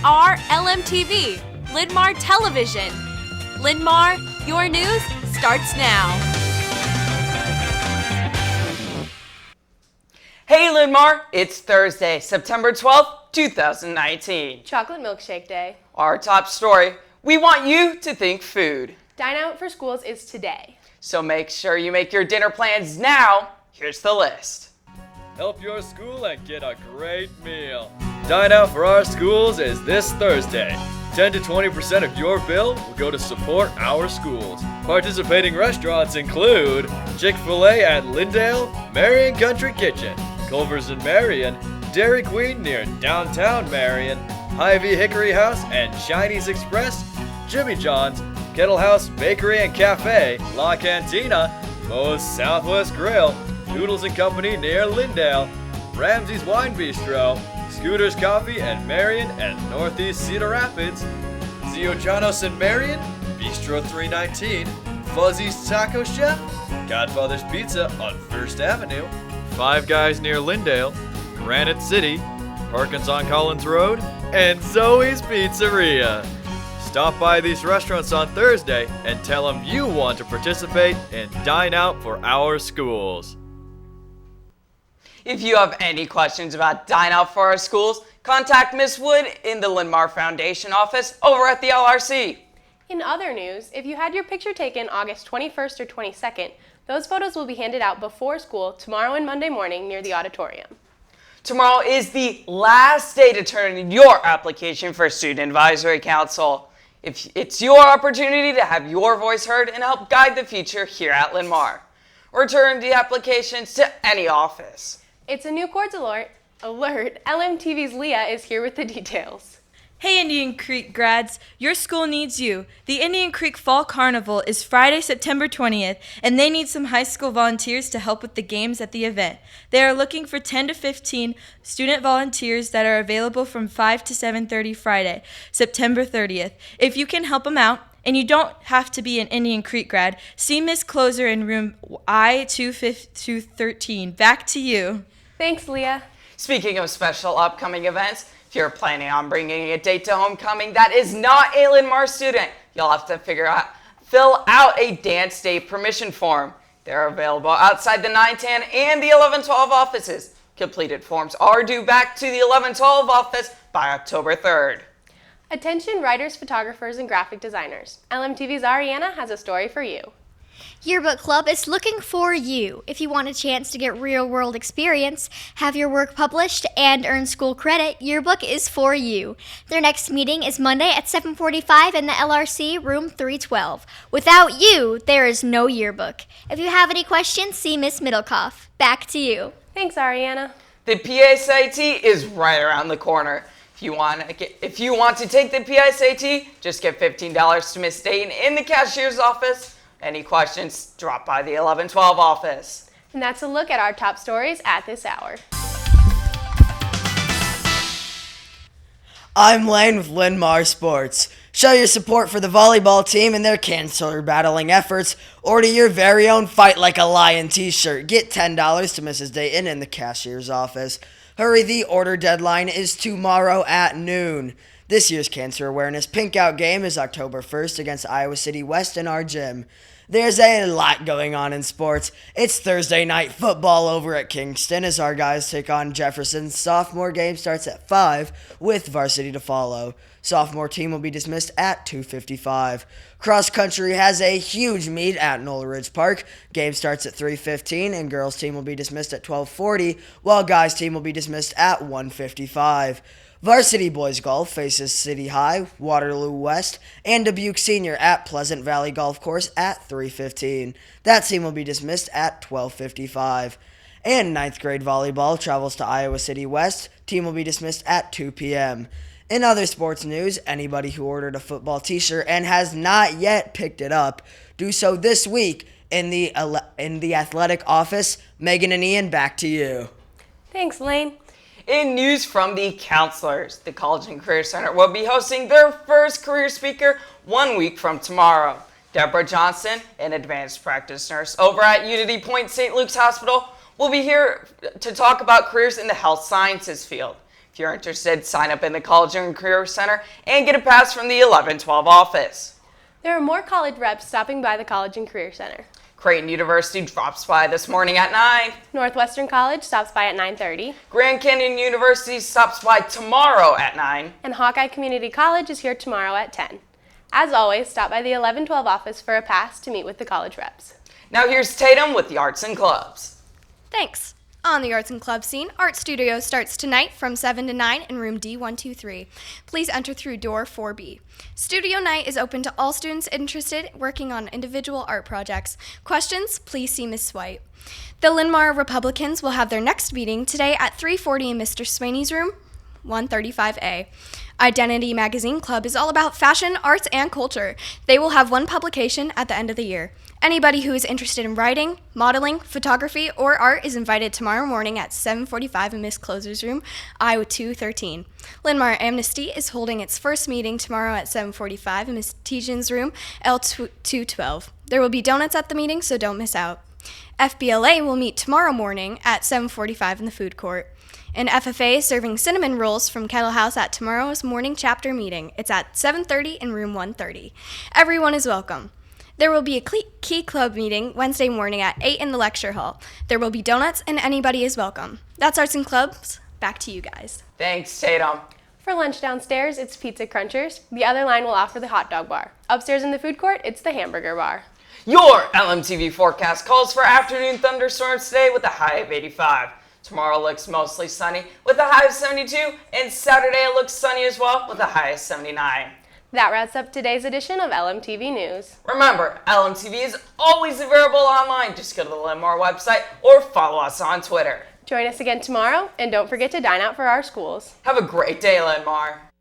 are Lmtv, Linn-Mar Television. Linn-Mar, your news starts now. Hey Linn-Mar, it's Thursday, September 12th, 2019. Chocolate Milkshake Day. Our top story, we want you to think food. Dine Out for Schools is today. So make sure you make your dinner plans now. Here's the list. Help your school and get a great meal. Dine Out for Our Schools is this Thursday. 10 to 20% of your bill will go to support our schools. Participating restaurants include Chick-fil-A at Lindale, Marion Country Kitchen, Culver's in Marion, Dairy Queen near downtown Marion, Hy-Vee Hickory House and Chinese Express, Jimmy John's, Kettle House Bakery and Cafe, La Cantina, Moe's Southwest Grill, Noodles & Company near Lindale, Ramsey's Wine Bistro, Scooter's Coffee and Marion and Northeast Cedar Rapids, Zio Janos in Marion, Bistro 319, Fuzzy's Taco Chef, Godfather's Pizza on 1st Avenue, Five Guys near Lindale, Granite City, Parkins on Collins Road, and Zoe's Pizzeria. Stop by these restaurants on Thursday and tell them you want to participate in Dine Out for Our Schools. If you have any questions about Dine Out for Our Schools, contact Ms. Wood in the Linn-Mar Foundation office over at the LRC. In other news, if you had your picture taken August 21st or 22nd, those photos will be handed out before school tomorrow and Monday morning near the auditorium. Tomorrow is the last day to turn in your application for Student Advisory Council. It's your opportunity to have your voice heard and help guide the future here at Linn-Mar. Return the applications to any office. It's a new courts alert. LMTV's Leah is here with the details. Hey Indian Creek grads, your school needs you. The Indian Creek Fall Carnival is Friday, September 20th, and they need some high school volunteers to help with the games at the event. They are looking for 10 to 15 student volunteers that are available from 5 to 7:30 Friday, September 30th. If you can help them out, and you don't have to be an Indian Creek grad, see Miss Closer in room I-213. Back to you. Thanks, Leah. Speaking of special upcoming events, if you're planning on bringing a date to homecoming that is not a Linn-Mar student, you'll have to fill out a dance day permission form. They're available outside the 910 and the 1112 offices. Completed forms are due back to the 1112 office by October 3rd. Attention writers, photographers, and graphic designers. LMTV's Ariana has a story for you. Yearbook Club is looking for you. If you want a chance to get real-world experience, have your work published, and earn school credit, Yearbook is for you. Their next meeting is Monday at 7:45 in the LRC, room 312. Without you, there is no yearbook. If you have any questions, see Miss Middlecoff. Back to you. Thanks, Ariana. The PSAT is right around the corner. If you want to take the PSAT, just get $15 to Miss Dayton in the cashier's office. Any questions, drop by the 1112 office. And that's a look at our top stories at this hour. I'm Lane with Linn-Mar Sports. Show your support for the volleyball team and their cancer battling efforts. Order your very own Fight Like a Lion t-shirt. Get $10 to Mrs. Dayton in the cashier's office. Hurry, the order deadline is tomorrow at noon. This year's Cancer Awareness Pink Out game is October 1st against Iowa City West in our gym. There's a lot going on in sports. It's Thursday night football over at Kingston as our guys take on Jefferson. Sophomore game starts at 5 with varsity to follow. Sophomore team will be dismissed at 2:55. Cross country has a huge meet at Knoll Ridge Park. Game starts at 3:15 and girls team will be dismissed at 12:40 while guys team will be dismissed at 1:55. Varsity boys golf faces City High, Waterloo West, and Dubuque Senior at Pleasant Valley Golf Course at 3:15. That team will be dismissed at 12:55. And 9th grade volleyball travels to Iowa City West. Team will be dismissed at 2 p.m. In other sports news, anybody who ordered a football t-shirt and has not yet picked it up, do so this week in the athletic office. Megan and Ian, back to you. Thanks, Lane. In news from the counselors, the College and Career Center will be hosting their first career speaker 1 week from tomorrow. Deborah Johnson, an advanced practice nurse over at Unity Point St. Luke's Hospital, will be here to talk about careers in the health sciences field. If you're interested, sign up in the College and Career Center and get a pass from the 1112 office. There are more college reps stopping by the College and Career Center. Creighton University drops by this morning at 9. Northwestern College stops by at 9:30. Grand Canyon University stops by tomorrow at 9. And Hawkeye Community College is here tomorrow at 10. As always, stop by the 1112 office for a pass to meet with the college reps. Now here's Tatum with the Arts and Clubs. Thanks. On the Arts and Clubs scene, Art Studio starts tonight from 7 to 9 in room D123. Please enter through door 4B. Studio night is open to all students interested working on individual art projects. Questions? Please see Ms. White. The Linn-Mar Republicans will have their next meeting today at 3:40 in Mr. Swaney's room, 135A. Identity Magazine Club is all about fashion, arts, and culture. They will have one publication at the end of the year. Anybody who is interested in writing, modeling, photography, or art is invited tomorrow morning at 7:45 in Miss Closer's room, I-213. Linn-Mar Amnesty is holding its first meeting tomorrow at 7:45 in Miss Tejan's room, L212. There will be donuts at the meeting, so don't miss out. FBLA will meet tomorrow morning at 7:45 in the food court. And FFA is serving cinnamon rolls from Kettle House at tomorrow's morning chapter meeting. It's at 7:30 in room 130. Everyone is welcome. There will be a Key Club meeting Wednesday morning at 8 in the lecture hall. There will be donuts and anybody is welcome. That's Arts and Clubs. Back to you guys. Thanks, Tatum. For lunch downstairs, it's Pizza Crunchers. The other line will offer the hot dog bar. Upstairs in the food court, it's the hamburger bar. Your LMTV forecast calls for afternoon thunderstorms today with a high of 85. Tomorrow looks mostly sunny with a high of 72, and Saturday it looks sunny as well with a high of 79. That wraps up today's edition of LMTV News. Remember, LMTV is always available online. Just go to the Linn-Mar website or follow us on Twitter. Join us again tomorrow, and don't forget to dine out for our schools. Have a great day, Linn-Mar.